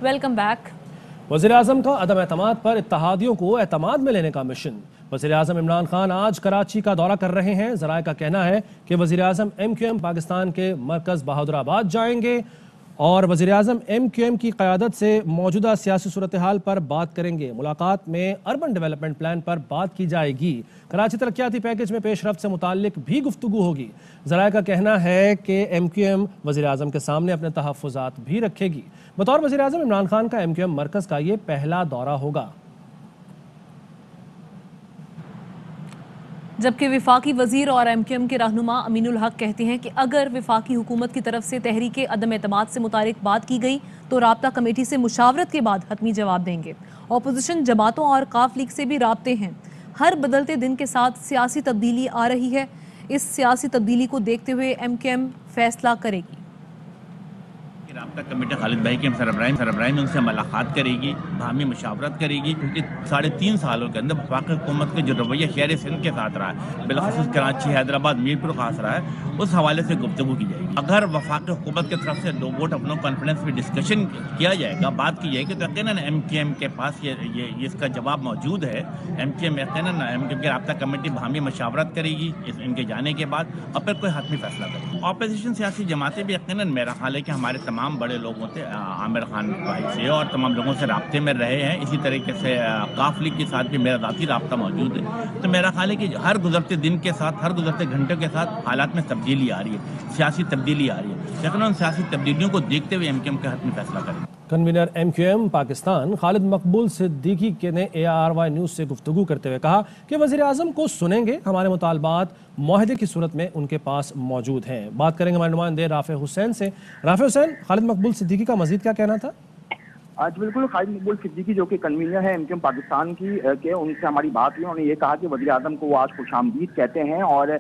Welcome back. वज़ीर-ए-आज़म का अदम एतमाद पर इत्तेहादियों को एतमाद में लेने का मिशन। वज़ीर-ए-आज़म इमरान खान आज कराची का दौरा कर रहे हैं। ज़राए का कहना है कि वज़ीर-ए-आज़म MQM पाकिस्तान के मरकज़ बहादुराबाद जाएंगे और वज़ीर-ए-आज़म MQM की क़यादत से मौजूदा सियासी सूरत हाल पर बात करेंगे। मुलाकात में अर्बन डेवलपमेंट प्लान पर बात की जाएगी। कराची तरक्याती पैकेज में पेशरफ्त से मुताल्लिक भी गुफ्तगू होगी। ज़राए का कहना है कि MQM वज़ीर-ए-आज़म के सामने अपने तहफ़्फ़ुज़ात भी रखेगी। बतौर वज़ीर-ए-आज़म इमरान खान का MQM मरकज़ का ये पहला दौरा होगा। जबकि विफाकी वजीर और MQM के रहनुमा अमीनुल हक कहते हैं कि अगर विफाकी हुकूमत की तरफ से तहरीक अदम एतमाद से मुतालिक बात की गई तो राब्ता कमेटी से मुशावरत के बाद हतमी जवाब देंगे। अपोजिशन जमातों और काफ लीग से भी राब्ते हैं। हर बदलते दिन के साथ सियासी तब्दीली आ रही है। इस सियासी तब्दीली को देखते हुए MQM फैसला करेगी। राब्ता कमेटी खालिद भाई के सरबराही में उनसे मुलाकात करेगी, बाहमी मुशावरत करेगी, क्योंकि 3.5 सालों के अंदर वफाकी हुकूमत का जो रवैया शहर सिंध के साथ रहा है, बिलखसूस कराची, हैदराबाद, मीरपुर खास रहा है, उस हवाले से गुफ्तगू की जाएगी। अगर वफाकी हुकूमत की तरफ से 2 वोट अपनों कॉन्फ्रेंस में डिस्कशन किया जाएगा, बात की जाएगी, तो यकीनन MQM के पास ये इसका जवाब मौजूद है। MQM की राब्ता कमेटी बाहमी मुशावरत करेगी इनके जाने के बाद और फिर कोई हतमी फैसला करेगी। अपोजिशन सियासी जमातें भी यकीनन मेरा ख्याल है कि हमारे तमाम बड़े लोगों से, आमिर खान भाई से और तमाम लोगों से राब्ते में रहे हैं। इसी तरीके से काफ लीग के साथ भी मेरा ज़ाती राब्ता मौजूद है। तो मेरा ख्याल है कि हर गुजरते दिन के साथ, हर गुजरते घंटों के साथ हालात में तब्दीली आ रही है, सियासी तब्दीली आ रही है। लेकिन उन सियासी तब्दीलियों को देखते हुए MQM का हतमी फैसला करें। कन्वीनर MQM पाकिस्तान खालिद मकबूल सिद्दीकी ने ARY न्यूज़ से गुफ्तगू करते हुए कहा कि वज़ीर-ए-आज़म को सुनेंगे, हमारे मुतालबात मुआहदे की सूरत में उनके पास मौजूद हैं। बात करेंगे हमारे नुमाइंदे राफ़े हुसैन से। राफ़े हुसैन, खालिद मकबूल सिद्दीकी का मज़ीद क्या कहना था? आज बिल्कुल खालिद मकबूल सिद्दीकी जो कि कन्वीनर है MQM पाकिस्तान की के उनसे हमारी बात हुई। उन्होंने ये कहा कि वज़ीर-ए-आज़म को वो आज खुशामदीद कहते हैं और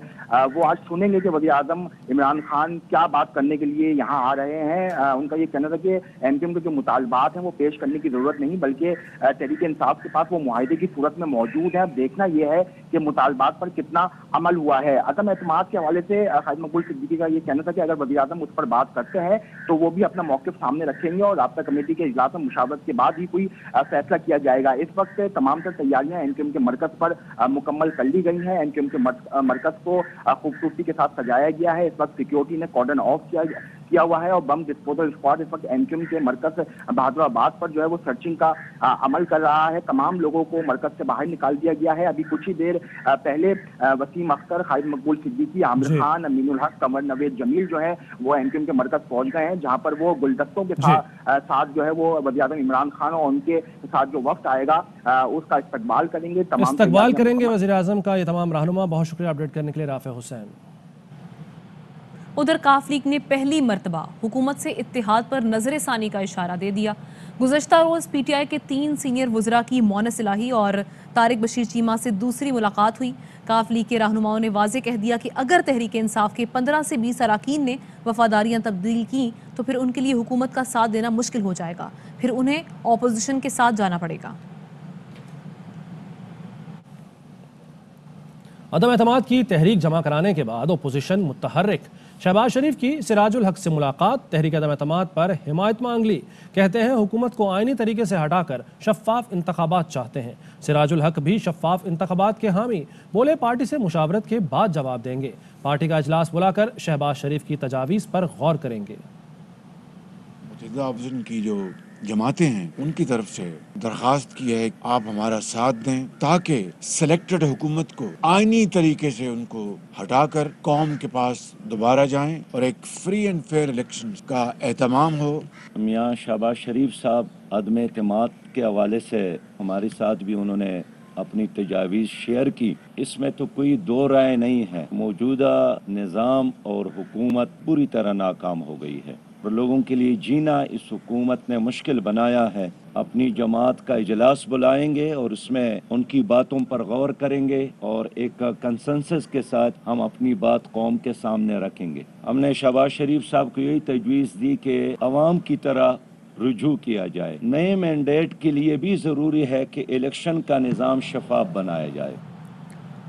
वो आज सुनेंगे कि वज़ीर-ए-आज़म इमरान खान क्या बात करने के लिए यहाँ आ रहे हैं। उनका ये कहना था कि MQM के जो मुतालबात हैं वो पेश करने की ज़रूरत नहीं, बल्कि तहरीक इंसाफ के पास वो मुआहदे की सूरत में मौजूद है। अब देखना यह है कि मुतालबात पर कितना अमल हुआ है। अदम एतमाद के हवाले से खालिद मकबूल सिद्दीकी का ये कहना था कि अगर वज़ीर-ए-आज़म उस पर बात करते हैं तो वो भी अपना मौक़िफ़ सामने रखेंगे और राब्ता कमेटी के इजलास में मुशावरत के बाद ही कोई फैसला किया जाएगा। इस वक्त तमाम तर तैयारियां MQM के मरकज पर मुकम्मल कर ली गई हैं। MQM के मरकज को खूबसूरती के साथ सजाया गया है। इस वक्त सिक्योरिटी ने कॉर्डन ऑफ किया हुआ है और बम डिस्पोजल स्क्वाड इस वक्त MQM के मरकज बहादुराबाद पर जो है वो सर्चिंग का अमल कर रहा है। तमाम लोगों को मरकज से बाहर निकाल दिया गया है। अभी कुछ ही देर पहले वसीम अख्तर, खालिद मकबूल सिद्दीकी, आमिर खान, अमीनुल हक, कमर नवेद जमील जो है वो MQM के मरकज पहुंच गए हैं, जहां पर वो गुलदस्तों के साथ जो है वो वज़ीर-ए-आज़म इमरान खान और उनके साथ जो वक्त आएगा उसका इस्तकबाल करेंगे। इस्तकबाल करेंगे वज़ीर-ए-आज़म का। ये तमाम रहनुमा, बहुत शुक्रिया अपडेट करने के लिए राफ़े हुसैन। उधर काफ लीग ने पहली मरतबा हुकूमत से इत्तेहाद पर नजर सानी का इशारा दे दिया। गुज़श्ता रोज़ PTI के 3 सीनियर वज़रा की मोनस इलाही और तारिक बशीर चीमा से दूसरी मुलाकात हुई। काफ लीग के रहनुमाओं ने वाज़े कह दिया कि अगर तहरीक इंसाफ के 15 से 20 अरकान ने वफादारियाँ तब्दील की तो फिर उनके लिए हुकूमत का साथ देना मुश्किल हो जाएगा, फिर उन्हें अपोजिशन के साथ जाना पड़ेगा। अदम एतमाद की तहरीक जमा कराने के बाद अपोजिशन मुतहर्रिक। शहबाज शरीफ की सिराजुल हक से मुलाकात, तहरीक अदम एतमाद पर हिमायत मांग ली। कहते हैं हुकूमत को आईनी तरीके से हटाकर शफ़ाफ इंतखाबात चाहते हैं। सिराजुल हक भी शफ़ाफ इंतखाबात के हामी, बोले पार्टी से मुशावरत के बाद जवाब देंगे। पार्टी का इजलास बुलाकर शहबाज शरीफ की तजावीज़ पर गौर करेंगे। अपोजिशन की जो जमातें हैं उनकी तरफ से दरखास्त की है आप हमारा साथ दें ताकि सिलेक्टेड हुकूमत को आईनी तरीके से उनको हटाकर कौम के पास दोबारा जाएं और एक फ्री एंड फेयर इलेक्शन का एहतमाम हो। मियाँ शहबाज शरीफ साहब अदम एतमाद के हवाले से हमारे साथ भी उन्होंने अपनी तजावीज़ शेयर की। इसमें तो कोई दो राय नहीं है, मौजूदा निज़ाम और हुकूमत पूरी तरह नाकाम हो गई है और लोगों के लिए जीना इस हुकूमत ने मुश्किल बनाया है। अपनी जमात का इजलास बुलाएंगे और उसमें उनकी बातों पर गौर करेंगे और एक कंसेंसस के साथ हम अपनी बात कौम के सामने रखेंगे। हमने शहबाज शरीफ साहब को यही तजवीज़ दी कि अवाम की तरह रुजू किया जाए। नए मैंडेट के लिए भी ज़रूरी है कि इलेक्शन का निज़ाम शफाफ बनाया जाए।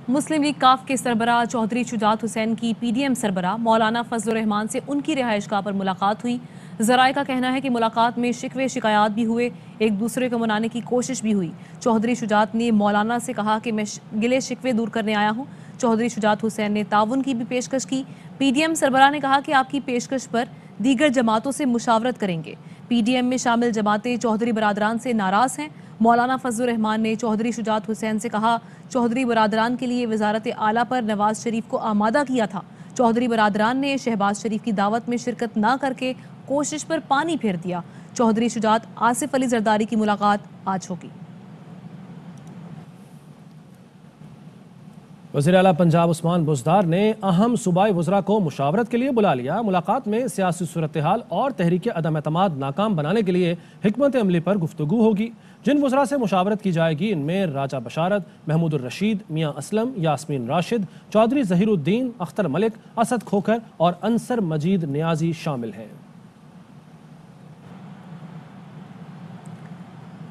मुस्लिम लीग काफ के सरबराह चौधरी शुजात हुसैन की PDM सरबराह मौलाना फजलुर रहमान से उनकी रिहाइशगाह पर मुलाकात हुई। जराए का कहना है कि मुलाकात में शिकवे शिकायत भी हुए, एक दूसरे को मनाने की कोशिश भी हुई। चौधरी शुजात ने मौलाना से कहा कि मैं गिले शिकवे दूर करने आया हूं। चौधरी शुजात हुसैन ने ताउन की भी पेशकश की। पीडीएम सरबराह ने कहा कि आपकी पेशकश पर दीगर जमातों से मुशावरत करेंगे। पीडीएम में शामिल जमातें चौधरी बरादरान से नाराज हैं। मौलाना फजलुर रहमान ने चौधरी शुजात हुसैन से कहा, चौधरी बरादरान के लिए वजारत आला पर नवाज शरीफ को आमादा किया था। चौधरी बरादरान ने शहबाज शरीफ की दावत में शिरकत न करके कोशिश पर पानी फेर दिया। चौधरी शुजात आसिफ अली जरदारी की मुलाकात आज होगी। वज़ीर आला पंजाब उस्मान बुज़दार ने अहम सूबाई वज़रा को मुशावरत के लिए बुला लिया। मुलाकात में सियासी सूरत हाल और तहरीक अदम एतमाद नाकाम बनाने के लिए हिकमत अमली पर गुफ्तगू होगी। जिन वज़रा से मुशावरत की जाएगी इनमें राजा बशारत, महमूद रशीद, मियाँ असलम, यास्मीन राशिद, चौधरी ज़हीरुद्दीन, अख्तर मलिक, असद खोखर और अंसर मजीद नियाजी शामिल हैं।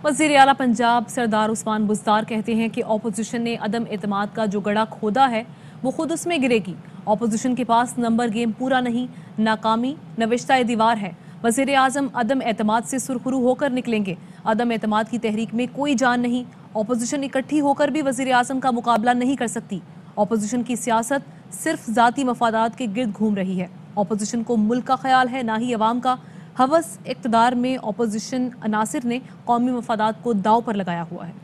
वज़ीर आला पंजाब सरदार उस्मान बुज़दार कहते हैं कि अपोजिशन ने अदम एतमाद का जो गड़ा खोदा है वो खुद उसमें गिरेगी। अपोजिशन के पास नंबर गेम पूरा नहीं, नाकामी नविश्ता दीवार है। वज़ीर आज़म अदम एतमाद से सुरखरू होकर निकलेंगे। अदम एतमाद की तहरीक में कोई जान नहीं। अपोजिशन इकट्ठी होकर भी वज़ीर आज़म का मुकाबला नहीं कर सकती। अपोजिशन की सियासत सिर्फ ज़ाती मफादात के गिर्द घूम रही है। अपोजिशन को मुल्क का ख्याल है, ना ही अवाम का। हवस इक़्तिदार में अपोजिशन अनासिर ने कौमी मफादात को दाव पर लगाया हुआ है।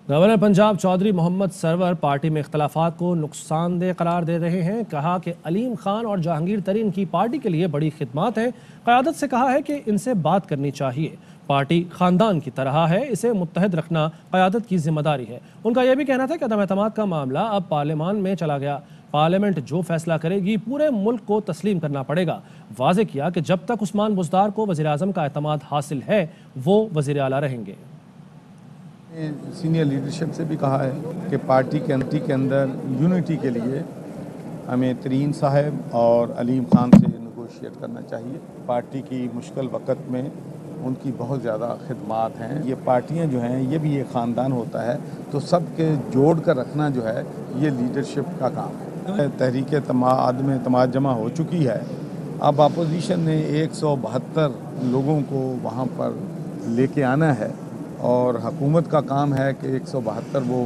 गवर्नर पंजाब चौधरी मोहम्मद सरवर पार्टी में इख्तलाफात को नुकसानदेह करार दे रहे हैं। कहा कि अलीम खान और जहांगीर तरीन की पार्टी के लिए बड़ी खिदमत है। क़यादत से कहा है कि इनसे बात करनी चाहिए। पार्टी खानदान की तरह है, इसे मुत्तहद रखना क़यादत की जिम्मेदारी है। उनका यह भी कहना था कि अदम एतमाद का मामला अब पार्लियामान में चला गया। पार्लियामेंट जो फैसला करेगी पूरे मुल्क को तस्लीम करना पड़ेगा। वाज़ेह किया कि जब तक उस्मान बुज़दार को वज़ीर आज़म का एतमाद हासिल है वो वज़ीर आला रहेंगे। सीनियर लीडरशिप से भी कहा है कि पार्टी के अंदर यूनिटी के लिए हमें तरीन साहब और अलीम खान से नेगोशिएट करना चाहिए। पार्टी की मुश्किल वक़्त में उनकी बहुत ज़्यादा खिदमात हैं। ये पार्टियां जो हैं ये भी एक ख़ानदान होता है, तो सब के जोड़ कर रखना जो है ये लीडरशिप का काम है। तहरीक अदम एतमाद जमा हो चुकी है। अब अपोजिशन ने 172 लोगों को वहाँ पर लेके आना है और हुकूमत का काम है कि 172 वो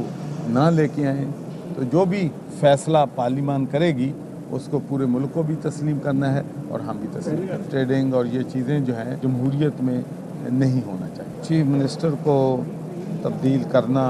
ना लेके आएँ। तो जो भी फैसला पार्लियामान करेगी उसको पूरे मुल्क को भी तस्लीम करना है और हम भी तस्लीम करें। ट्रेडिंग और ये चीज़ें जो हैं जमहूरियत में नहीं होना चाहिए। चीफ मिनिस्टर को तब्दील करना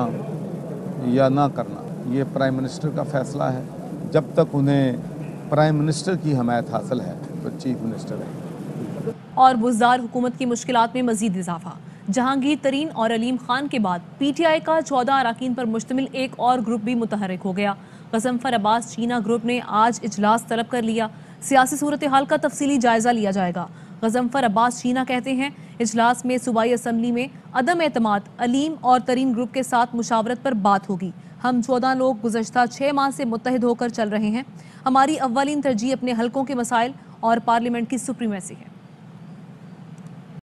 या ना करना ये प्राइम मिनिस्टर का फ़ैसला है। जब तक उन्हें प्राइम मिनिस्टर की हमायत हासिल है तो चीफ मिनिस्टर है। और बुज़दार हुकूमत की मुश्किलात में मजीद इजाफा। जहांगीर तरीन और अलीम खान के बाद पीटीआई का 14 अरकान पर मुश्तमिल एक और ग्रुप भी मुतहर्रिक हो गया। गज़नफ़र अब्बास चीना ग्रुप ने आज इजलास तलब कर लिया। सियासी सूरत हाल का तफसीली जायजा लिया जाएगा। गज़नफ़र अब्बास चीना कहते हैं इजलास में सूबाई असम्बली में अदम एतमाद अलीम और तरीन ग्रुप के साथ मुशावरत पर बात होगी। हम 14 लोग गुज़श्ता 6 माह से मुत्तहिद होकर चल रहे हैं। हमारी अव्वलीन तरजीह अपने हलकों के मसाइल और पार्लियामेंट की सुप्रीमेसी है।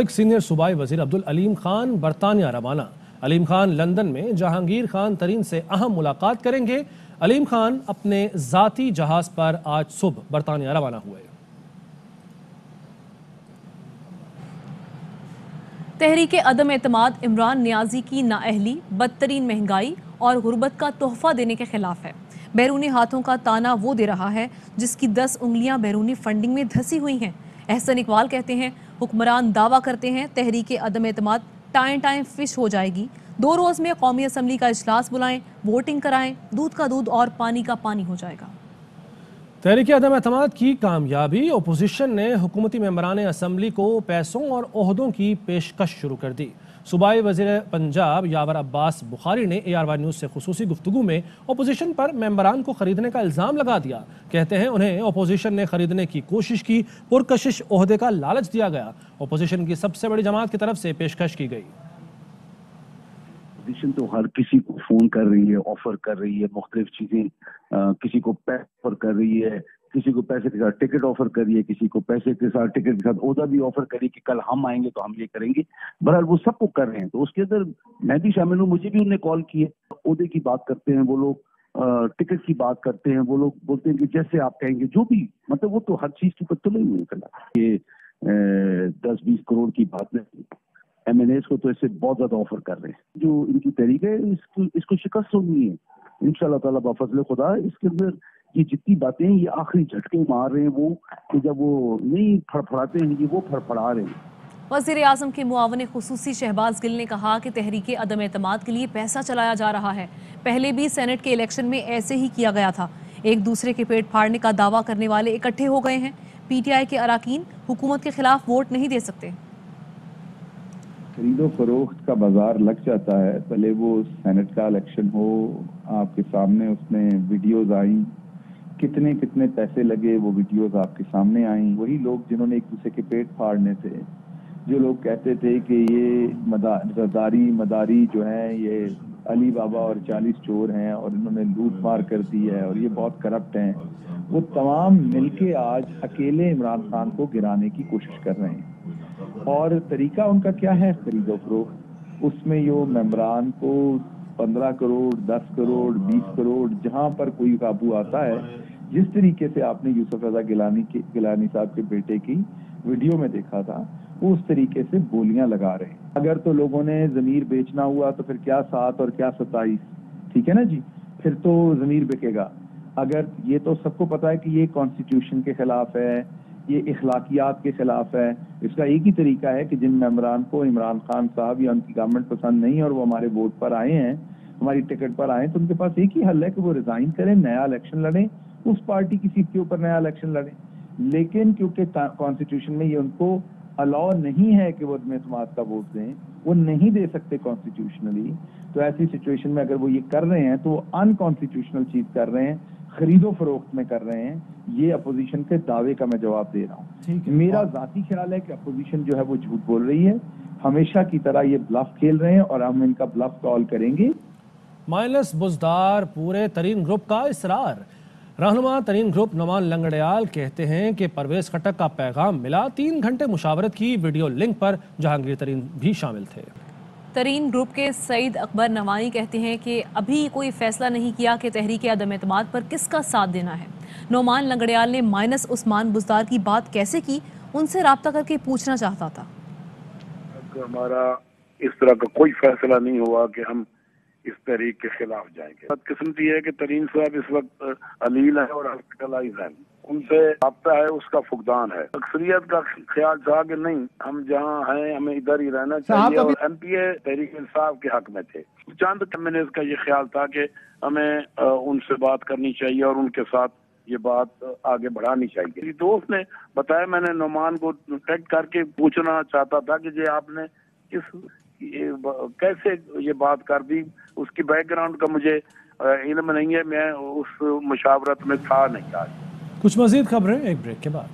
सीनियर सूबाई वजीर अब्दुल अलीम खान बरतानिया रवाना। अलीम खान लंदन में जहांगीर खान तरीन से अहम मुलाकात करेंगे। अलीम खान अपने ज़ाती जहाज पर आज सुबह बरतानिया रवाना हुए। तहरीक अदम एतमाद इमरान नियाजी की नाअहली, बदतरीन महंगाई और गुर्बत का तोहफा देने के खिलाफ है। बैरूनी हाथों का ताना वो दे रहा है जिसकी 10 उंगलियां बैरूनी फंडिंग में धसी हुई हैं। एहसन इकबाल कहते हैं हुक्मरान दावा करते हैं तहरीक अदम एतमाद टाइम टाइम फिश हो जाएगी। 2 रोज़ में कौमी असम्बली का इजलास बुलाएं, वोटिंग कराएं, दूध का दूध और पानी का पानी हो जाएगा। तहरीक अदम एतमाद की कामयाबी। अपोजिशन ने हुकूमती मेंबरान असम्बली को पैसों और ओहदों की पेशकश शुरू कर दी। सूबाई वज़ीर पंजाब यावर अब्बास बुखारी ने ARY न्यूज़ से खुसूसी गुफ्तगू में अपोजिशन पर मेंबरान को खरीदने का इल्ज़ाम लगा दिया। कहते हैं उन्हें अपोजिशन ने खरीदने की कोशिश की, पुरकशिश ओहदे का लालच दिया गया। अपोजिशन की सबसे बड़ी जमात की तरफ से पेशकश की गई। अपोजिशन तो हर किसी को फोन कर रही है, ऑफर कर रही है, मुख्तलिफ चीजें, किसी को पैसे ऑफर कर रही है, किसी को पैसे के साथ टिकट ऑफर कर रही है, किसी को पैसे के साथ टिकट के साथ ओहदा भी ऑफर करी कि कल हम आएंगे तो हम ये करेंगे। बहरहाल वो सबको कर रहे हैं, तो उसके अंदर मैं भी शामिल हूँ। मुझे भी उन्होंने कॉल किए, ओहदे की बात करते हैं वो लोग, टिकट की बात करते हैं, वो लोग बोलते हैं कि जैसे आप कहेंगे, जो भी, मतलब वो तो हर चीज के ऊपर तुले हुए हैं। ये 10-20 करोड़ की बात नहीं, MNAs को तो ऐसे बहुत ज्यादा ऑफर कर रहे हैं। जो इनकी तरीके है, इसको शिकस्त होनी है इंशाल्लाह ताला बफज़ल खुदा। इसके अंदर ये जितनी बातें हैं, ये आखिरी झटके मार रहे हैं वो, कि जब वो नहीं फड़फड़ाते हैं, ये वो फड़फड़ा रहे हैं। वज़ीर आज़म के मुआवन खुसूसी शहबाज गिल ने कहा कि तहरीक अदम एतमाद के लिए पैसा चलाया जा रहा है। पहले भी सेनेट के इलेक्शन में ऐसे ही किया गया था। एक दूसरे के पेट फाड़ने का दावा करने वाले इकट्ठे हो गए हैं। PTI के अराकीन हुकूमत के खिलाफ वोट नहीं दे सकते। खरीदो फरोख्त का बाजार लग जाता है। पहले वो सेनेट का इलेक्शन हो, आपके सामने उसमें वीडियोस आई, कितने कितने पैसे लगे, वो वीडियोस आपके सामने आई। वही लोग जिन्होंने एक दूसरे के पेट फाड़ने थे, जो लोग कहते थे कि ये मदारी जो है ये अली बाबा और 40 चोर हैं और इन्होंने लूट मार कर दी है और ये बहुत करप्ट हैं, वो तमाम मिलके आज अकेले इमरान खान को गिराने की कोशिश कर रहे हैं। और तरीका उनका क्या है, खरीदो फरोख्त। उसमें यो मेम्बरान को 15 करोड़, 10 करोड़, 20 करोड़, जहां पर कोई काबू आता है, जिस तरीके से आपने यूसुफ रजा गिलानी साहब के बेटे की वीडियो में देखा था, वो उस तरीके से बोलियां लगा रहे हैं। अगर तो लोगों ने जमीर बेचना हुआ तो फिर क्या 7 और क्या 27, ठीक है ना जी, फिर तो जमीर बिकेगा। अगर ये तो सबको पता है कि ये कॉन्स्टिट्यूशन के खिलाफ है, ये इखलाकियात के खिलाफ है। इसका एक ही तरीका है कि जिन मेम्बरान को इमरान खान साहब या उनकी गवर्नमेंट पसंद नहीं और वो हमारे वोट पर आए हैं, हमारी टिकट पर आए, तो उनके पास एक ही हल है कि वो रिजाइन करें, नया इलेक्शन लड़ें, उस पार्टी की सीट के ऊपर नया इलेक्शन लड़ें। लेकिन क्योंकि कॉन्स्टिट्यूशन में ये उनको अलाउ नहीं है कि वो अदम एतमाद का वोट दें, वो नहीं दे सकते कॉन्स्टिट्यूशनली, तो ऐसी सिचुएशन में अगर वो ये कर रहे हैं तो वो अनकॉन्स्टिट्यूशनल चीज कर रहे हैं, खरीदो फरोख्त में कर रहे हैं। ये अपोजिशन के दावे का मैं जवाब दे रहा हूँ। मेरा जाती ख्याल है कि अपोजिशन जो है वो झूठ बोल रही है, हमेशा की तरह ये ब्लफ खेल रहे हैं और हम इनका ब्लफ कॉल करेंगे। माइनस बुजदार पूरे तरीन ग्रुप का इसरार। रहनुमा तरीन ग्रुप नोमान लंगड़याल कहते हैं कि परवेज खटक का पैगाम मिला, 3 घंटे मुशावरत की। वीडियो लिंक पर जहांगीर तरीन भी शामिल थे। तरीन ग्रुप के सईद अकबर नवानी कहते हैं कि अभी कोई फैसला नहीं किया कि तहरीक अदम एतमाद पर किसका साथ देना है। नोमान लंगड़याल ने माइनस उस्मान बुजदार की बात कैसे की, उनसे राब्ता करके पूछना चाहता था। हमारा इस तरह का कोई फैसला नहीं हुआ कि हम इस तहरीक के खिलाफ जाएंगे। बदकिस्मती है कि तरीन साहब इस वक्त अलील है और हॉस्पिटलाइज है, उनसे राब्ता है, उसका फुकदान है। अक्सरियत का ख्याल था कि नहीं, हम जहाँ हैं हमें इधर ही रहना चाहिए और MPA तहरीक इंसाफ के हक में थे। चंद मैंने इसका ये ख्याल था कि हमें उनसे बात करनी चाहिए और उनके साथ ये बात आगे बढ़ानी चाहिए। दोस्त ने बताया, मैंने नोमान को टेक्स्ट करके पूछना चाहता था कि ये आपने कैसे ये बात कर दी, उसकी बैकग्राउंड का मुझे इल्म नहीं है, मैं उस मुशावरत में था नहीं आज। कुछ मजीद खबरें एक ब्रेक के बाद।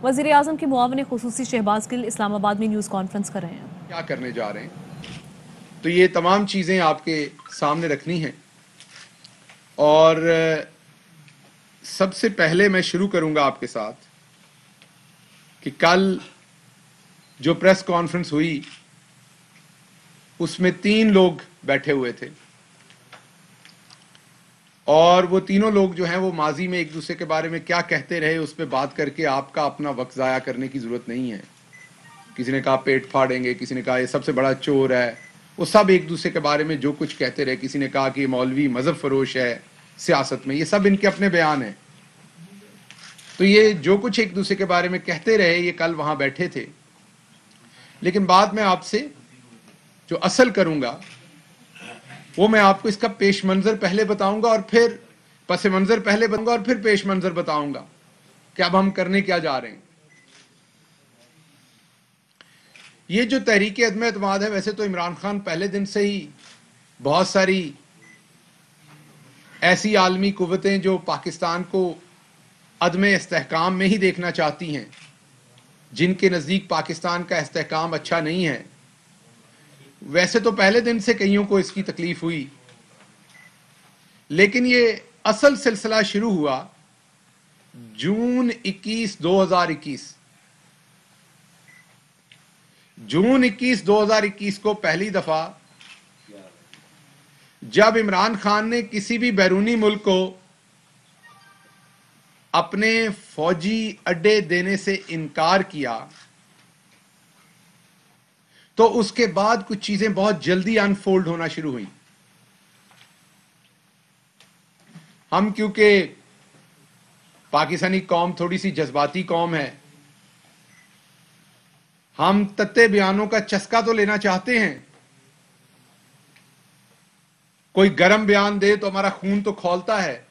वज़ीर आज़म के मुआवन खुसूसी शहबाज गिल इस्लामाबाद में न्यूज़ कॉन्फ्रेंस कर रहे हैं। क्या करने जा रहे हैं, तो ये तमाम चीज़ें आपके सामने रखनी हैं। और सबसे पहले मैं शुरू करूंगा आपके साथ कि कल जो प्रेस कॉन्फ्रेंस हुई उसमें 3 लोग बैठे हुए थे और वो तीनों लोग जो हैं वो माजी में एक दूसरे के बारे में क्या कहते रहे उस पर बात करके आपका अपना वक्त ज़ाया करने की ज़रूरत नहीं है। किसी ने कहा पेट फाड़ेंगे, किसी ने कहा ये सबसे बड़ा चोर है, वो सब एक दूसरे के बारे में जो कुछ कहते रहे। किसी ने कहा कि मौलवी मजहब फरोश है सियासत में, ये सब इनके अपने बयान हैं। तो ये जो कुछ एक दूसरे के बारे में कहते रहे, ये कल वहां बैठे थे। लेकिन बाद में आपसे जो असल करूंगा वो मैं आपको इसका पेश मंजर पहले बताऊंगा और फिर पस मंजर पहले बताऊंगा और फिर पेश मंजर बताऊंगा कि अब हम करने क्या जा रहे हैं। ये जो तहरीक अदम एतमाद है, वैसे तो इमरान खान पहले दिन से ही बहुत सारी ऐसी आलमी कुव्वतें जो पाकिस्तान को अदम इस्तेहकाम में ही देखना चाहती हैं, जिनके नज़दीक पाकिस्तान का इस्तेहकाम अच्छा नहीं है, वैसे तो पहले दिन से कईयों को इसकी तकलीफ हुई। लेकिन ये असल सिलसिला शुरू हुआ जून 21, 2021 जून 21, 2021 को पहली दफा जब इमरान खान ने किसी भी बैरूनी मुल्क को अपने फौजी अड्डे देने से इनकार किया, तो उसके बाद कुछ चीजें बहुत जल्दी अनफोल्ड होना शुरू हुई। हम क्योंकि पाकिस्तानी कौम थोड़ी सी जज्बाती कौम है, हम तत्ते बयानों का चस्का तो लेना चाहते हैं। कोई गरम बयान दे तो हमारा खून तो खौलता है,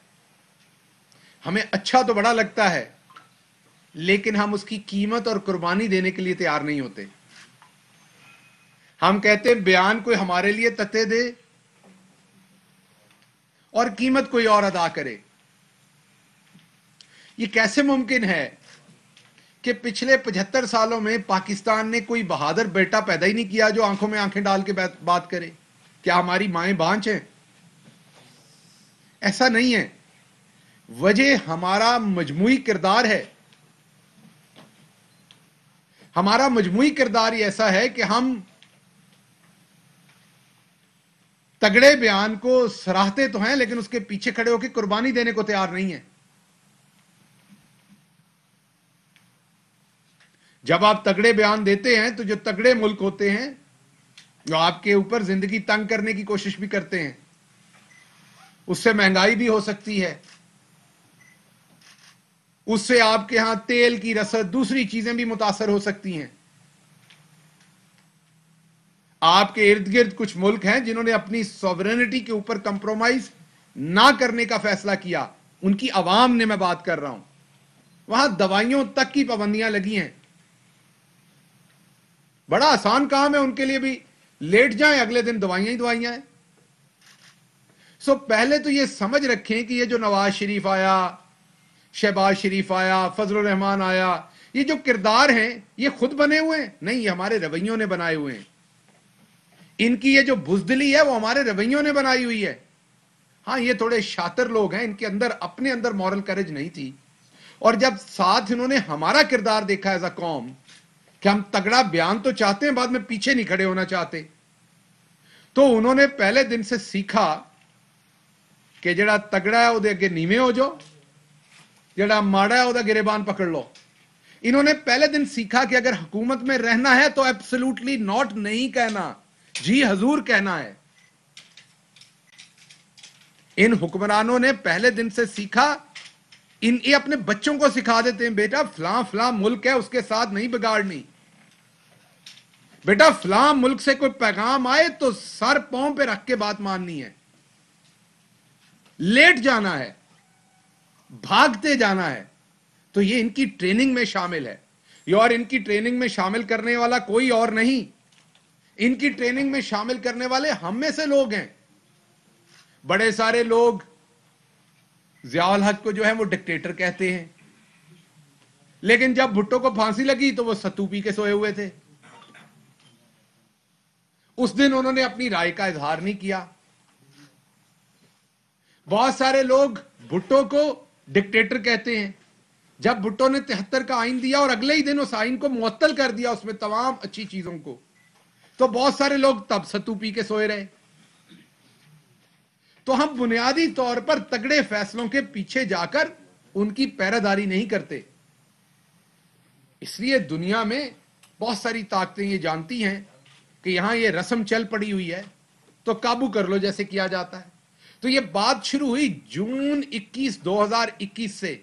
हमें अच्छा तो बड़ा लगता है, लेकिन हम उसकी कीमत और कुर्बानी देने के लिए तैयार नहीं होते। हम कहते हैं बयान कोई हमारे लिए तत्ते दे और कीमत कोई और अदा करे। यह कैसे मुमकिन है कि पिछले 75 सालों में पाकिस्तान ने कोई बहादुर बेटा पैदा ही नहीं किया जो आंखों में आंखें डाल के बात करे? क्या हमारी माएं बांझ हैं? ऐसा नहीं है। वजह हमारा मजमूई किरदार है। हमारा मजमूई किरदार ही ऐसा है कि हम तगड़े बयान को सराहते तो हैं, लेकिन उसके पीछे खड़े होकर कुर्बानी देने को तैयार नहीं है। जब आप तगड़े बयान देते हैं तो जो तगड़े मुल्क होते हैं, जो आपके ऊपर जिंदगी तंग करने की कोशिश भी करते हैं, उससे महंगाई भी हो सकती है, उससे आपके यहां तेल की रसद, दूसरी चीजें भी मुतासर हो सकती हैं। आपके इर्द गिर्द कुछ मुल्क हैं जिन्होंने अपनी सॉवरेनिटी के ऊपर कंप्रोमाइज ना करने का फैसला किया। उनकी आवाम ने मैं बात कर रहा हूं। वहां दवाइयों तक की पाबंदियां लगी हैं। बड़ा आसान काम है उनके लिए भी, लेट जाएं अगले दिन दवाइयां ही दवाइयां हैं। सो पहले तो ये समझ रखें कि ये जो नवाज शरीफ आया, शहबाज शरीफ आया, फजलुर रहमान आया, ये जो किरदार हैं ये खुद बने हुए हैं? नहीं, ये हमारे रवैयों ने बनाए हुए हैं। इनकी ये जो बुजदिली है वो हमारे रवैयों ने बनाई हुई है। हाँ, ये थोड़े शातिर लोग हैं, इनके अंदर अपने अंदर मॉरल करेज नहीं थी। और जब साथ इन्होंने हमारा किरदार देखा एज अ कौम कि हम तगड़ा बयान तो चाहते हैं, बाद में पीछे नहीं खड़े होना चाहते, तो उन्होंने पहले दिन से सीखा कि जड़ा तगड़ा है उहदे अगे नीवे हो जाओ, जड़ा माड़ा है उहदा गिरेबान पकड़ लो। इन्होंने पहले दिन सीखा कि अगर हुकूमत में रहना है तो एब्सोल्युटली नॉट नहीं कहना, जी हजूर कहना है। इन हुक्मरानों ने पहले दिन से सीखा। ये अपने बच्चों को सिखा देते हैं, बेटा फलां फलां मुल्क है, उसके साथ नहीं बिगाड़नी। बेटा फलां मुल्क से कोई पैगाम आए तो सर पांव पे रख के बात माननी है, लेट जाना है, भागते जाना है। तो ये इनकी ट्रेनिंग में शामिल है। ये और इनकी ट्रेनिंग में शामिल करने वाला कोई और नहीं, इनकी ट्रेनिंग में शामिल करने वाले हम में से लोग हैं। बड़े सारे लोग ज़ियाउल हक को जो है वो डिक्टेटर कहते हैं, लेकिन जब भुट्टो को फांसी लगी तो वो सत्तू पी के सोए हुए थे। उस दिन उन्होंने अपनी राय का इजहार नहीं किया। बहुत सारे लोग भुट्टो को डिक्टेटर कहते हैं। जब भुट्टो ने 73 का आइन दिया और अगले ही दिन उस आइन को मुअत्तल कर दिया, उसमें तमाम अच्छी चीजों को, तो बहुत सारे लोग तब सत्तू पी के सोए रहे। तो हम बुनियादी तौर पर तगड़े फैसलों के पीछे जाकर उनकी पैरादारी नहीं करते। इसलिए दुनिया में बहुत सारी ताकतें ये जानती हैं कि यहां ये रस्म चल पड़ी हुई है तो काबू कर लो, जैसे किया जाता है। तो ये बात शुरू हुई जून 21, 2021 से।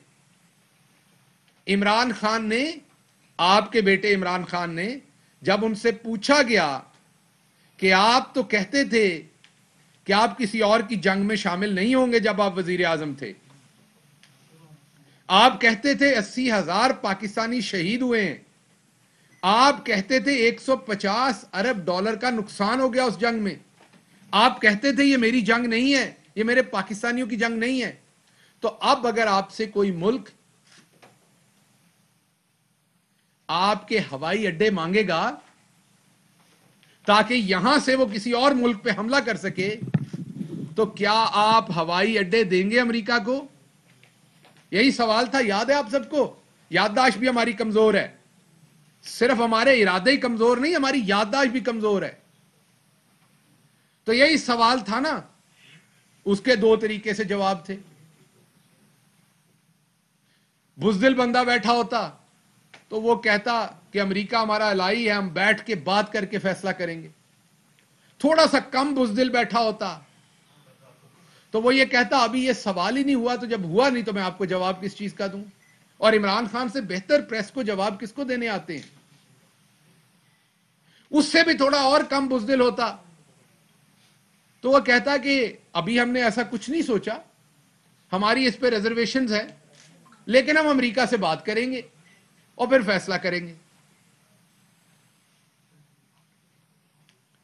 इमरान खान ने, आपके बेटे इमरान खान ने, जब उनसे पूछा गया कि आप तो कहते थे कि आप किसी और की जंग में शामिल नहीं होंगे, जब आप वजीर आजम थे आप कहते थे 80,000 पाकिस्तानी शहीद हुए हैं, आप कहते थे 150 अरब डॉलर का नुकसान हो गया उस जंग में, आप कहते थे ये मेरी जंग नहीं है, ये मेरे पाकिस्तानियों की जंग नहीं है। तो अब अगर आपसे कोई मुल्क आपके हवाई अड्डे मांगेगा ताकि यहां से वो किसी और मुल्क पे हमला कर सके, तो क्या आप हवाई अड्डे देंगे अमेरिका को? यही सवाल था। याद है आप सबको? याददाश्त भी हमारी कमजोर है। सिर्फ हमारे इरादे ही कमजोर नहीं, हमारी याददाश्त भी कमजोर है। तो यही सवाल था ना, उसके दो तरीके से जवाब थे। बुज़दिल बंदा बैठा होता तो वो कहता कि अमेरिका हमारा अलाई है, हम बैठ के बात करके फैसला करेंगे। थोड़ा सा कम बुज़दिल बैठा होता तो वो ये कहता अभी ये सवाल ही नहीं हुआ, तो जब हुआ नहीं तो मैं आपको जवाब किस चीज का दूं। और इमरान खान से बेहतर प्रेस को जवाब किसको देने आते हैं। उससे भी थोड़ा और कम बुज़दिल होता तो वह कहता कि अभी हमने ऐसा कुछ नहीं सोचा, हमारी इस पे रिजर्वेशंस है, लेकिन हम अमेरिका से बात करेंगे और फिर फैसला करेंगे।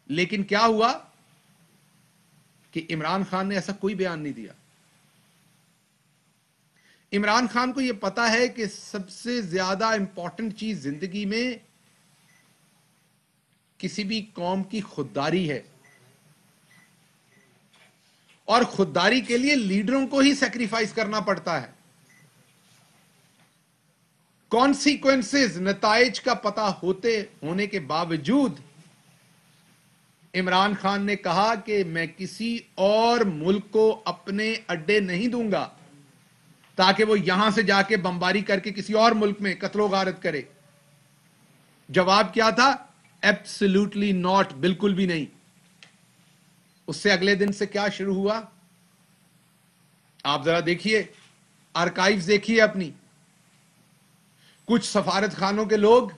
लेकिन क्या हुआ कि इमरान खान ने ऐसा कोई बयान नहीं दिया। इमरान खान को यह पता है कि सबसे ज्यादा इंपॉर्टेंट चीज जिंदगी में किसी भी कौम की खुददारी है, और खुददारी के लिए लीडरों को ही सैक्रिफाइस करना पड़ता है। कॉन्सिक्वेंसेस, नताइज का पता होने के बावजूद इमरान खान ने कहा कि मैं किसी और मुल्क को अपने अड्डे नहीं दूंगा ताकि वो यहां से जाके बमबारी करके किसी और मुल्क में कत्लो गारत करे। जवाब क्या था? एब्सोल्युटली नॉट, बिल्कुल भी नहीं। उससे अगले दिन से क्या शुरू हुआ आप जरा देखिए, आर्काइव्स देखिए अपनी। कुछ सफारत खानों के लोग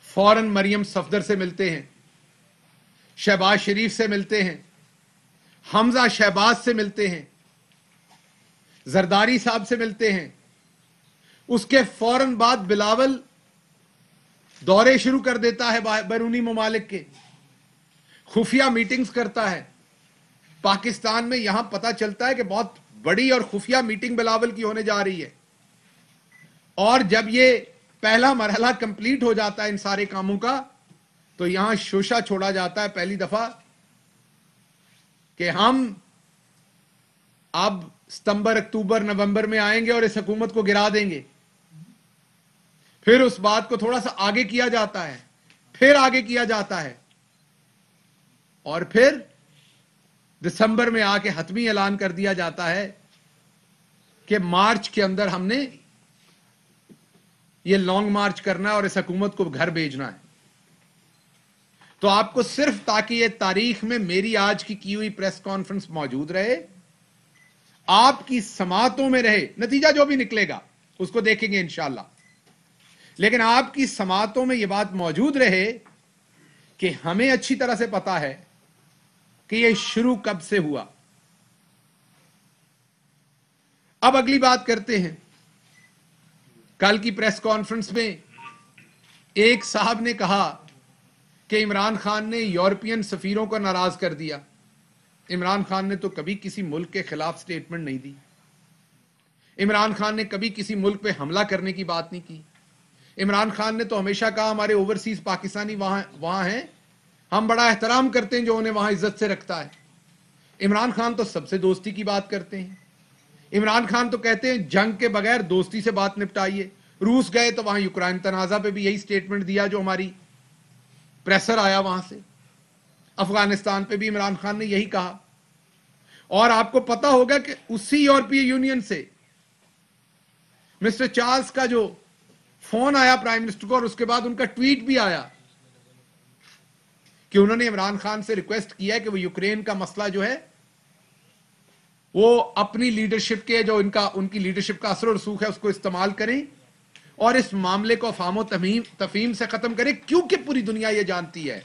फौरन मरियम सफदर से मिलते हैं, शहबाज शरीफ से मिलते हैं, हमजा शहबाज से मिलते हैं, जरदारी साहब से मिलते हैं। उसके फौरन बाद बिलावल दौरे शुरू कर देता है बैरूनी ममालिक के, खुफिया मीटिंग्स करता है। पाकिस्तान में यहां पता चलता है कि बहुत बड़ी और खुफिया मीटिंग बिलावल की होने जा रही है। और जब ये पहला मरहला कंप्लीट हो जाता है इन सारे कामों का, तो यहां शोशा छोड़ा जाता है पहली दफा कि हम अब सितंबर, अक्टूबर, नवंबर में आएंगे और इस हुकूमत को गिरा देंगे। फिर उस बात को थोड़ा सा आगे किया जाता है, फिर आगे किया जाता है, और फिर दिसंबर में आके हतमी ऐलान कर दिया जाता है कि मार्च के अंदर हमने ये लॉन्ग मार्च करना है और इस हुकूमत को घर भेजना है। तो आपको सिर्फ ताकि ये तारीख में मेरी आज की हुई प्रेस कॉन्फ्रेंस मौजूद रहे, आपकी समातों में रहे, नतीजा जो भी निकलेगा उसको देखेंगे इंशाअल्लाह, लेकिन आपकी समातों में यह बात मौजूद रहे कि हमें अच्छी तरह से पता है कि यह शुरू कब से हुआ। अब अगली बात करते हैं। कल की प्रेस कॉन्फ्रेंस में एक साहब ने कहा कि इमरान खान ने यूरोपियन सफीरों को नाराज कर दिया। इमरान खान ने तो कभी किसी मुल्क के खिलाफ स्टेटमेंट नहीं दी। इमरान खान ने कभी किसी मुल्क पे हमला करने की बात नहीं की। इमरान खान ने तो हमेशा कहा हमारे ओवरसीज पाकिस्तानी वहां हैं, हम बड़ा एहतराम करते हैं जो उन्हें वहां इज्जत से रखता है। इमरान खान तो सबसे दोस्ती की बात करते हैं। इमरान खान तो कहते हैं जंग के बगैर दोस्ती से बात निपटाइए। रूस गए तो वहां यूक्रेन तनाजा पे भी यही स्टेटमेंट दिया जो हमारी प्रेशर आया वहां से। अफगानिस्तान पे भी इमरान खान ने यही कहा। और आपको पता होगा कि उसी यूरोपीय यूनियन से मिस्टर चार्ल्स का जो फोन आया प्राइम मिनिस्टर को, और उसके बाद उनका ट्वीट भी आया कि उन्होंने इमरान खान से रिक्वेस्ट किया है कि वो यूक्रेन का मसला जो है वो अपनी लीडरशिप के जो उनकी लीडरशिप का असर और रसूख है उसको इस्तेमाल करें और इस मामले को अफामो तफहीम से खत्म करें, क्योंकि पूरी दुनिया ये जानती है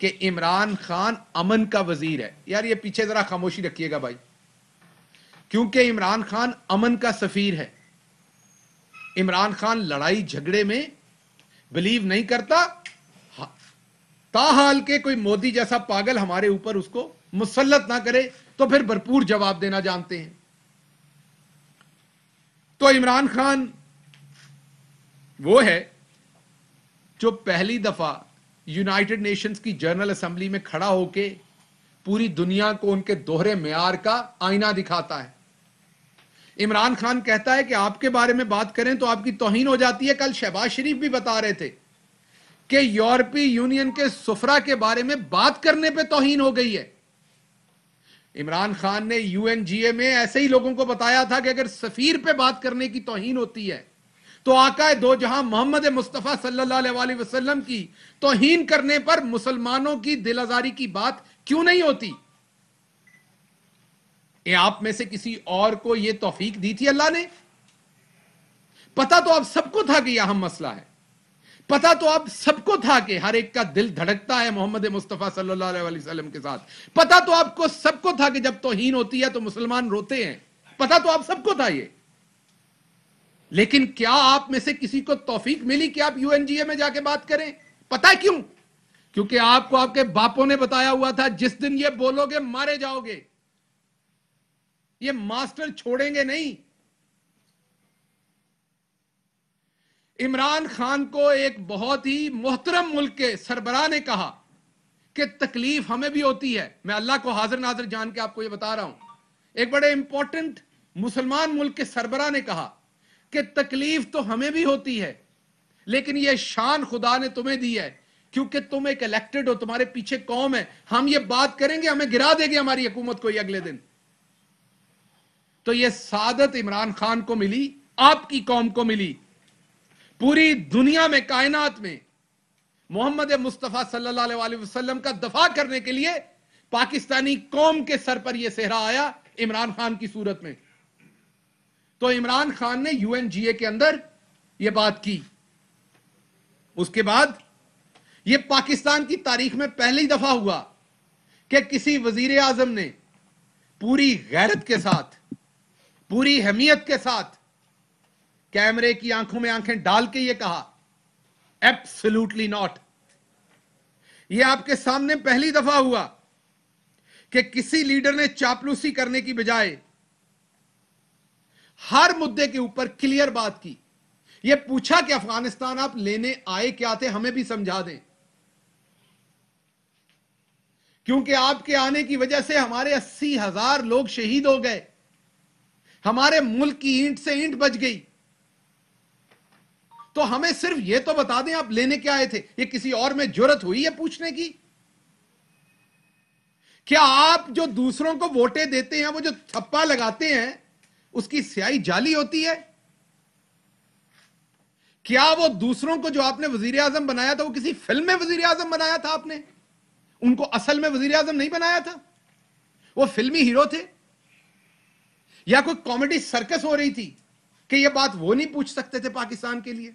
कि इमरान खान अमन का वजीर है। यार ये पीछे जरा खामोशी रखिएगा भाई, क्योंकि इमरान खान अमन का सफीर है। इमरान खान लड़ाई झगड़े में बिलीव नहीं करता, ताहाल के कोई मोदी जैसा पागल हमारे ऊपर उसको मुसल्लत ना करे तो फिर भरपूर जवाब देना जानते हैं। तो इमरान खान वो है जो पहली दफा यूनाइटेड नेशंस की जनरल असेंबली में खड़ा होके पूरी दुनिया को उनके दोहरे मेयार का आईना दिखाता है। इमरान खान कहता है कि आपके बारे में बात करें तो आपकी तौहीन हो जाती है। कल शहबाज शरीफ भी बता रहे थे कि यूरोपीय यूनियन के सुफरा के बारे में बात करने पे तौहीन हो गई है। इमरान खान ने यूएनजीए में ऐसे ही लोगों को बताया था कि अगर सफीर पे बात करने की तौहीन होती है तो आका दो जहां मोहम्मद मुस्तफा सल्लल्लाहु अलैहि वसल्लम की तौहीन करने पर मुसलमानों की दिल आजारी की बात क्यों नहीं होती? ये आप में से किसी और को यह तौफीक दी थी अल्लाह ने? पता तो आप सबको था कि यह अहम मसला है, पता तो आप सबको था कि हर एक का दिल धड़कता है मोहम्मद मुस्तफा सल्लल्लाहु अलैहि वसल्लम के साथ, पता तो आपको सबको था कि जब तौहीन होती है तो मुसलमान रोते हैं, पता तो आप सबको था ये। लेकिन क्या आप में से किसी को तौफीक मिली कि आप यूएनजीए में जाके बात करें? पता है क्यों? क्योंकि आपको आपके बापों ने बताया हुआ था जिस दिन ये बोलोगे मारे जाओगे, ये मास्टर छोड़ेंगे नहीं। इमरान खान को एक बहुत ही मोहतरम मुल्क के सरबराह ने कहा कि तकलीफ हमें भी होती है। मैं अल्लाह को हाजिर नाजिर जान के आपको ये बता रहा हूं, एक बड़े इंपॉर्टेंट मुसलमान मुल्क के सरबराह ने कहा कि तकलीफ तो हमें भी होती है, लेकिन यह शान खुदा ने तुम्हें दी है क्योंकि तुम एक इलेक्टेड हो, तुम्हारे पीछे कौम है। हम ये बात करेंगे, हमें गिरा देंगे हमारी हुकूमत को ये अगले दिन। तो यह सादत इमरान खान को मिली, आपकी कौम को मिली। पूरी दुनिया में, कायनात में मोहम्मद मुस्तफा सल्लल्लाहु अलैहि वसल्लम का दफा करने के लिए पाकिस्तानी कौम के सर पर यह सेहरा आया इमरान खान की सूरत में। तो इमरान खान ने यूएनजीए के अंदर यह बात की। उसके बाद यह पाकिस्तान की तारीख में पहली दफा हुआ कि किसी वजीर आजम ने पूरी गैरत के साथ, पूरी हमीयत के साथ कैमरे की आंखों में आंखें डाल के यह कहा, एब्सोल्युटली नॉट। यह आपके सामने पहली दफा हुआ कि किसी लीडर ने चापलूसी करने की बजाय हर मुद्दे के ऊपर क्लियर बात की। यह पूछा कि अफगानिस्तान आप लेने आए क्या थे, हमें भी समझा दें, क्योंकि आपके आने की वजह से हमारे 80,000 लोग शहीद हो गए, हमारे मुल्क की ईंट से ईंट बच गई। तो हमें सिर्फ यह तो बता दें आप लेने क्या आए थे। ये किसी और में जुर्रत हुई है पूछने की? क्या आप जो दूसरों को वोटें देते हैं, वो जो थप्पा लगाते हैं, उसकी स्याही जाली होती है? क्या वो दूसरों को जो आपने वजीर आजम बनाया था, वो किसी फिल्म में वजीर आजम बनाया था आपने? उनको असल में वजीर आजम नहीं बनाया था, वो फिल्मी हीरो थे? या कोई कॉमेडी सर्कस हो रही थी कि यह बात वो नहीं पूछ सकते थे पाकिस्तान के लिए?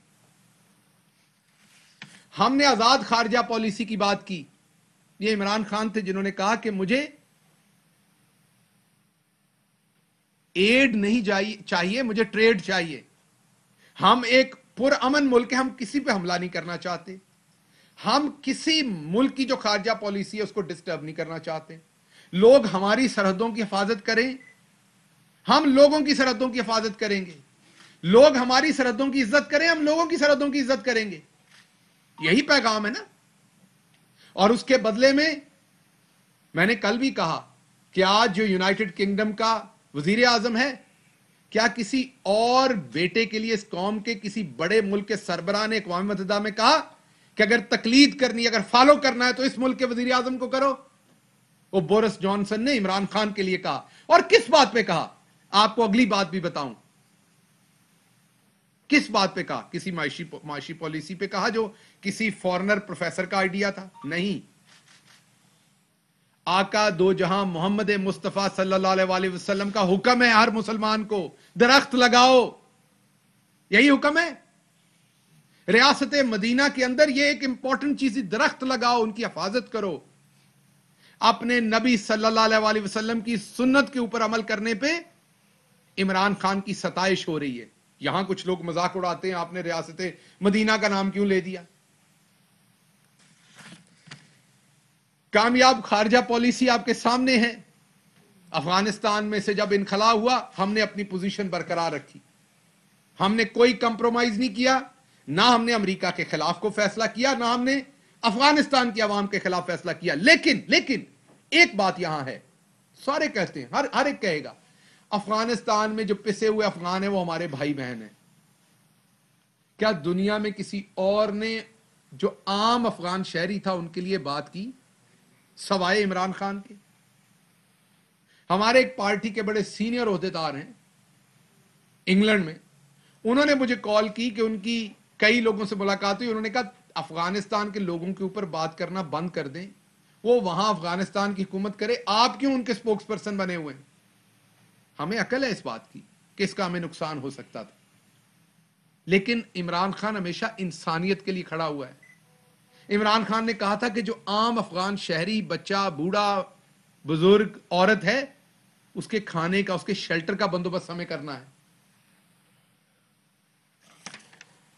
हमने आजाद खारजा पॉलिसी की बात की। ये इमरान खान थे जिन्होंने कहा कि मुझे एड नहीं चाहिए, मुझे ट्रेड चाहिए। हम एक पुरअमन मुल्क है, हम किसी पे हमला नहीं करना चाहते, हम किसी मुल्क की जो खारजा पॉलिसी है उसको डिस्टर्ब नहीं करना चाहते। लोग हमारी सरहदों की हिफाजत करें, हम लोगों की सरहदों की हिफाजत करेंगे। लोग हमारी सरहदों की इज्जत करें, हम लोगों की सरहदों की इज्जत करेंगे। यही पैगाम है ना। और उसके बदले में मैंने कल भी कहा कि आज जो यूनाइटेड किंगडम का वजीर आजम है, क्या किसी और बेटे के लिए इस कौम के किसी बड़े मुल्क के सरबराह ने अक़वाम मुत्तहिदा में कहा कि अगर तकलीद करनी, अगर फॉलो करना है तो इस मुल्क के वजीर आजम को करो? वो बोरिस जॉनसन ने इमरान खान के लिए कहा। और किस बात पे कहा? आपको अगली बात भी बताऊं किस बात पे कहा। किसी माशी पॉलिसी पे कहा जो किसी फॉरेनर प्रोफेसर का आइडिया था? नहीं, आका दो जहां मोहम्मद मुस्तफा सल्लल्लाहु अलैहि वसल्लम का हुक्म है हर मुसलमान को, दरख्त लगाओ। यही हुक्म है। रियासत मदीना के अंदर यह एक इंपॉर्टेंट चीज, दरख्त लगाओ, उनकी हिफाजत करो। अपने नबी सल्लल्लाहु अलैहि वसल्लम की सुन्नत के ऊपर अमल करने पे इमरान खान की सताइश हो रही है। यहां कुछ लोग मजाक उड़ाते हैं, आपने रियासत मदीना का नाम क्यों ले दिया? कामयाब खारजा पॉलिसी आपके सामने है। अफगानिस्तान में से जब इनखला हुआ, हमने अपनी पोजीशन बरकरार रखी, हमने कोई कंप्रोमाइज नहीं किया। ना हमने अमेरिका के खिलाफ को फैसला किया, ना हमने अफगानिस्तान की आवाम के खिलाफ फैसला किया। लेकिन एक बात यहां है, सारे कहते हैं, हर एक कहेगा, अफगानिस्तान में जो पिसे हुए अफगान है वो हमारे भाई बहन हैं। क्या दुनिया में किसी और ने जो आम अफगान शहरी था उनके लिए बात की सवाए इमरान खान के? हमारे एक पार्टी के बड़े सीनियर ओहदेदार हैं इंग्लैंड में, उन्होंने मुझे कॉल की कि उनकी कई लोगों से मुलाकात हुई। उन्होंने कहा अफगानिस्तान के लोगों के ऊपर बात करना बंद कर दें, वो वहां अफगानिस्तान की हुकूमत करे, आप क्यों उनके स्पोक्स पर्सन बने हुए हैं? हमें अकल है इस बात की कि इसका हमें नुकसान हो सकता था, लेकिन इमरान खान हमेशा इंसानियत के लिए खड़ा हुआ है। इमरान खान ने कहा था कि जो आम अफगान शहरी, बच्चा, बूढ़ा, बुजुर्ग, औरत है, उसके खाने का, उसके शेल्टर का बंदोबस्त हमें करना है।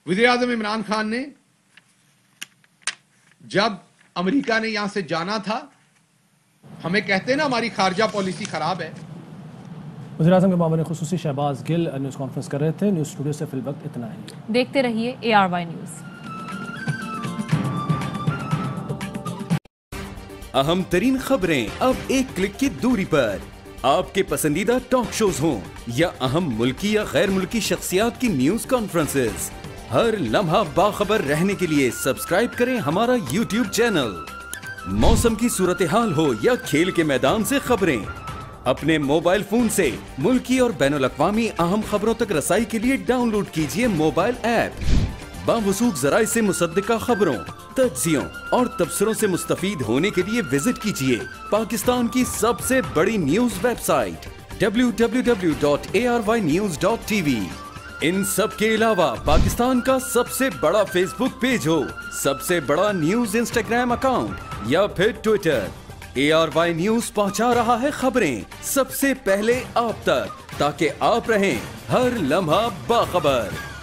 वज़ीर आज़म इमरान खान ने जब अमेरिका ने यहां से जाना था, हमें कहते हैं ना हमारी खारजा पॉलिसी खराब है। वज़ीर आज़म के मामले खुसूसी शहबाज गिल न्यूज़ कॉन्फ्रेंस कर रहे थे। न्यूज़ स्टूडियो से फिल वक्त इतना ही। देखते रहिए ARY न्यूज़। अहम तरीन खबरें अब एक क्लिक की दूरी पर। आपके पसंदीदा टॉक शोज हों या अहम मुल्की या गैर मुल्की शख्सियात की न्यूज़ कॉन्फ्रेंसेस, हर लम्हा बाखबर रहने के लिए सब्सक्राइब करें हमारा YouTube चैनल। मौसम की सूरत हाल हो या खेल के मैदान से खबरें, अपने मोबाइल फोन से मुल्की और बैनुल-अक़वामी अहम खबरों तक रसाई के लिए डाउनलोड कीजिए मोबाइल ऐप। बावसूख ज़राए से मुसद्दिका खबरों, तज्ज़ियों और तबसरों से मुस्तफ़ीद होने के लिए विजिट कीजिए पाकिस्तान की सबसे बड़ी न्यूज़ वेबसाइट www.arYnews.tv। इन सब के अलावा पाकिस्तान का सबसे बड़ा फेसबुक पेज हो, सबसे बड़ा न्यूज़ इंस्टाग्राम अकाउंट या फिर ट्विटर, ARY न्यूज़ पहुंचा रहा है खबरें सबसे पहले आप तक, ताकि आप रहें हर लम्हा बाखबर।